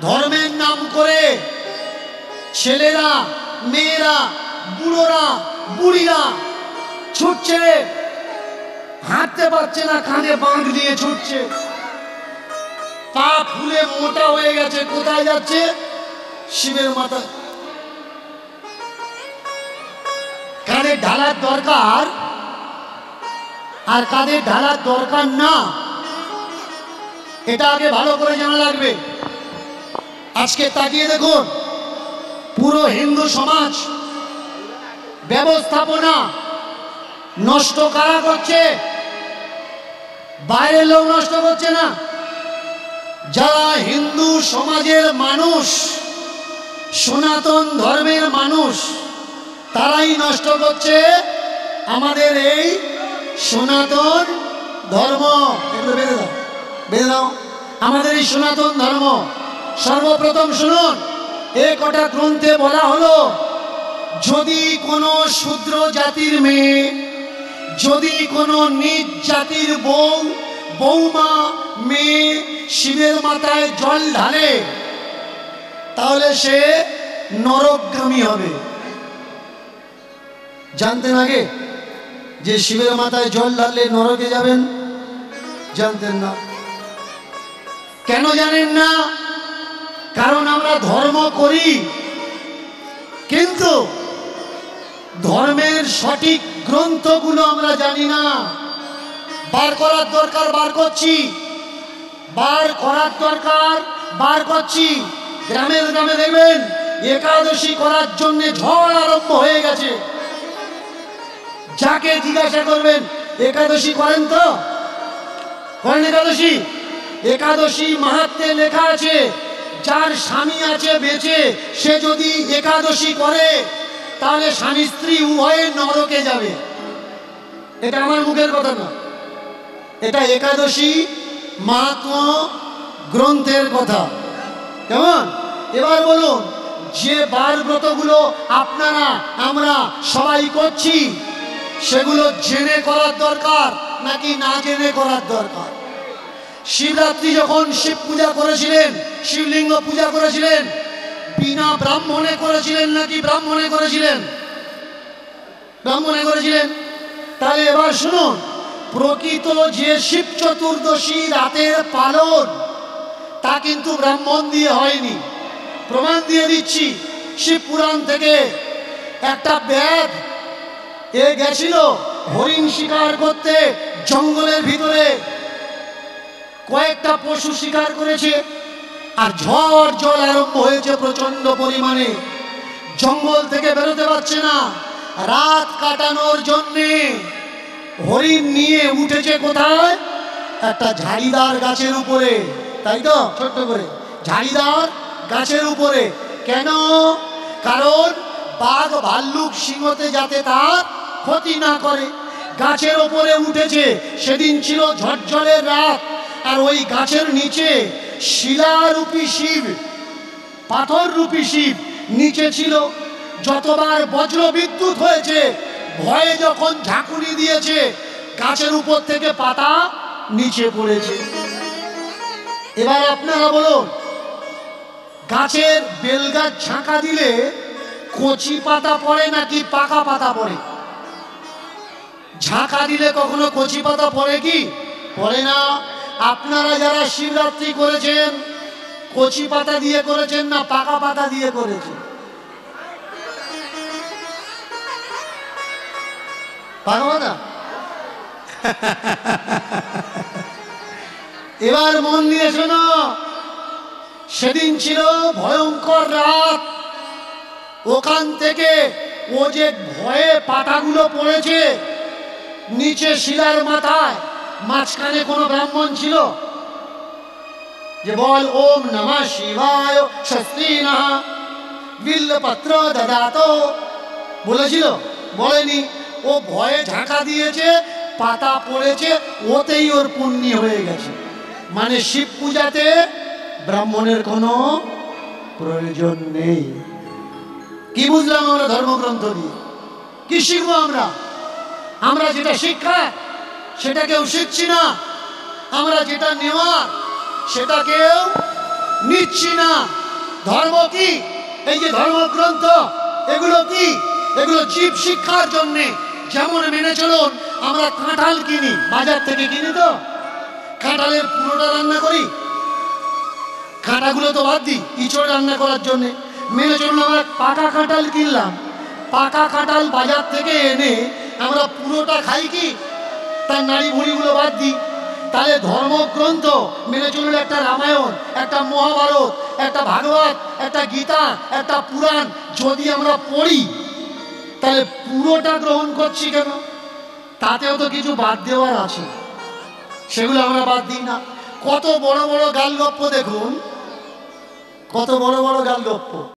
ধর্মের নাম করে ছেলেরা, মেয়েরা, বুড়োরা, বুড়িরা ছুটছে, হাঁটতে পারছে না, কাঁধে বাঁধ দিয়ে ছুটছে, পা ফুলে মোটা হয়ে গেছে। কোথায় যাচ্ছে? শিবের মাথা। কাঁধে ঢালার দরকার আর কাঁধে ঢালার দরকার না, এটা আগে ভালো করে জানা লাগবে। আজকে তাকিয়ে দেখুন, পুরো হিন্দু সমাজ ব্যবস্থাপনা নষ্ট কারা করছে? বাইরের লোক নষ্ট করছে না, যারা হিন্দু সমাজের মানুষ, সনাতন ধর্মের মানুষ, তারাই নষ্ট করছে আমাদের এই সনাতন ধর্ম। এগুলো বেঁধে দাও, বেঁধে দাও। আমাদের এই সনাতন ধর্ম সর্বপ্রথম শুনুন, এ কটা গ্রন্থে বলা হলো, যদি কোনো শূদ্র জাতির মেয়ে, যদি কোনো নিজ জাতির বউ, বৌমা, মেয়ে শিবের মাথায় জল ঢালে, তাহলে সে নরকগামী হবে। জানতেন আগে যে শিবের মাথায় জল ঢাললে নরকে যাবেন? জানতেন না। কেন জানেন না? কারণ আমরা ধর্ম করি, কিন্তু ধর্মের সঠিক গ্রন্থগুলো আমরা জানি না। বার করার দরকার, বার করছি, বার করার দরকার, বার করছি। গ্রামে গ্রামে দেখবেন একাদশী করার জন্য ঝড় আরম্ভ হয়ে গেছে। যাকে জিজ্ঞাসা করবেন, একাদশী করেন তো? করেন একাদশী? একাদশী মাহাত্ম্যে লেখা আছে, যার স্বামী আছে বেঁচে, সে যদি একাদশী করে তাহলে স্বামী স্ত্রী উভয়ে নরকে যাবে। এটা আমার মুখের কথা না, এটা একাদশী মাহাত্ম্য গ্রন্থের কথা। কেমন? এবার বলুন, যে বার ব্রতগুলো আপনারা আমরা সবাই করছি, সেগুলো জেনে করার দরকার নাকি না জেনে করার দরকার? শিবরাত্রি যখন শিব পূজা করেছিলেন, শিবলিঙ্গ পূজা করেছিলেন, বিনা ব্রাহ্মণে করেছিলেন নাকি ব্রাহ্মণে করেছিলেন? ব্রাহ্মণে করেছিলেন। তাহলে এবার শুনুন, প্রকৃত যে শিব চতুর্দশী রাতের পালন, তা কিন্তু ব্রাহ্মণ দিয়ে হয়নি। প্রমাণ দিয়ে দিচ্ছি, শিব পুরাণ থেকে। একটা ব্যাধ এ গেছিল হরিণ শিকার করতে জঙ্গলের ভিতরে, কয়েকটা পশু শিকার করেছে, আর ঝড় জল আরম্ভ হয়েছে প্রচন্ড পরিমাণে। জঙ্গল থেকে বেরোতে পারছে না, রাত কাটানোর জন্যে হরিণ নিয়ে উঠেছে কোথায়? একটা ঝাড়িদার গাছের উপরে, তাই তো? ছোট্ট করে ঝাড়িদার গাছের উপরে। কেন? কারণ বাঘ ভাল্লুক সিংহতে যাতে তার ক্ষতি না করে। গাছের উপরে উঠেছে, সেদিন ছিল ঝড়ঝড়ের রাত, আর ওই গাছের নিচে শিলারূপী শিব, পাথররূপী শিব নিচে ছিল। যতবার বজ্র বিদ্যুৎ হয়েছে, ভয়ে যখন ঝাঁকুনি দিয়েছে, গাছের উপর থেকে পাতা নিচে পড়েছে। এবার আপনারা বলুন, গাছের বেলগাছ ঝাঁকা দিলে কচি পাতা পড়ে নাকি পাকা পাতা পড়ে? ঝাঁকা দিলে কখনো কচি পাতা পড়ে কি? পড়ে না। আপনারা যারা শিবরাত্রি করেছেন, কচি পাতা দিয়ে করেছেন না পাকা পাতা দিয়ে করেছেন? পাকা পাতা। এবার মন দিয়ে শোনো, সেদিন ছিল ভয়ঙ্কর রাত। ওখান থেকে ও যে ভয়ে পাতাগুলো পড়েছে নিচে শিলার মাথায়, মাঝখানে কোনো ব্রাহ্মণ ছিল যে বল ওম নমঃ শিবায় স্বস্তিনা বিল্লপত্র দদাত বলেছিল? বলেনি। ও ভয়ে ঝাঁকা দিয়েছে, পাতা পড়েছে, ওতেই ওর পুণ্য হয়ে গেছে। মানে শিব পূজাতে ব্রাহ্মণের কোনো প্রয়োজন নেই। কি বুঝলাম আমরা ধর্মগ্রন্থ দিয়ে? কি শিখবো আমরা? আমরা যেটা শিক্ষা সেটা কেউ শিখছি না, আমরা যেটা নেওয়ার সেটা কেউ নিচ্ছি না। ধর্ম কি? এই যে ধর্মগ্রন্থ, এগুলো কি? এগুলো জীব শিক্ষার জন্যে। যেমন মেনে চলুন, আমরা কাঁঠাল কিনি, বাজার থেকে কিনি, তো কাঁঠালের পুরোটা রান্না করি, কাঁটাগুলো তো বাদ দিই ইঁচড় রান্না করার জন্যে। মেনে চলুন, আমরা পাকা কাঁঠাল কিনলাম, পাকা কাঁঠাল বাজার থেকে এনে আমরা পুরোটা খাই কি? তার নাড়ি ভুড়িগুলো বাদ দিই। তাহলে ধর্মগ্রন্থ মেনে চলুন, একটা রামায়ণ, একটা মহাভারত, একটা ভাগবত, একটা গীতা, একটা পুরাণ যদি আমরা পড়ি, তাহলে পুরোটা গ্রহণ করছি কেন? তাতেও তো কিছু বাদ দেওয়ার আছে, সেগুলো আমরা বাদ দিই না। কত বড় বড় গালগপ্প দেখুন, কত বড় বড় গালগপ্প।